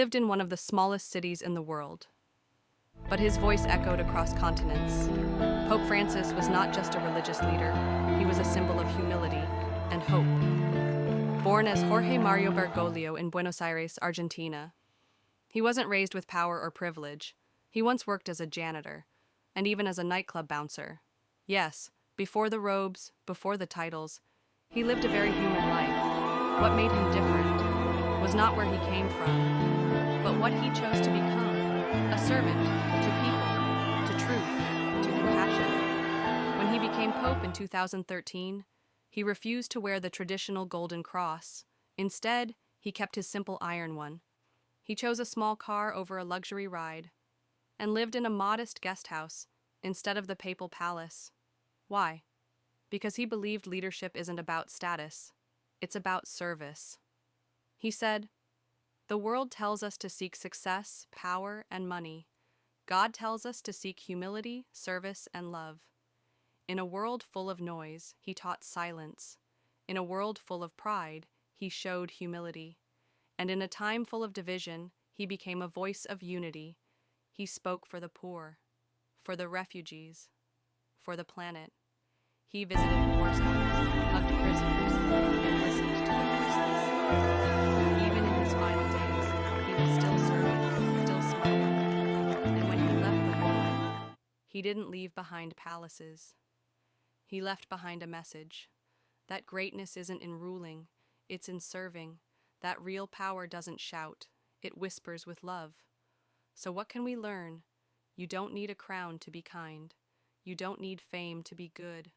Lived in one of the smallest cities in the world, but his voice echoed across continents. Pope Francis was not just a religious leader, he was a symbol of humility and hope. Born as Jorge Mario Bergoglio in Buenos Aires, Argentina, he wasn't raised with power or privilege. He once worked as a janitor, and even as a nightclub bouncer. Yes, before the robes, before the titles, he lived a very human life. What made him different was not where he came from, but what he chose to become, a servant to people, to truth, to compassion. When he became Pope in 2013, he refused to wear the traditional golden cross. Instead, he kept his simple iron one. He chose a small car over a luxury ride, and lived in a modest guest house instead of the papal palace. Why? Because he believed leadership isn't about status, it's about service. He said, "The world tells us to seek success, power, and money. God tells us to seek humility, service, and love." In a world full of noise, he taught silence. In a world full of pride, he showed humility. And in a time full of division, he became a voice of unity. He spoke for the poor, for the refugees, for the planet. He visited war zones, hugged prisoners, and listened to the voiceless. Even in his final days, he was still serving, still smiling. And when he left the world, he didn't leave behind palaces. He left behind a message. That greatness isn't in ruling, it's in serving. That real power doesn't shout, it whispers with love. So what can we learn? You don't need a crown to be kind. You don't need fame to be good.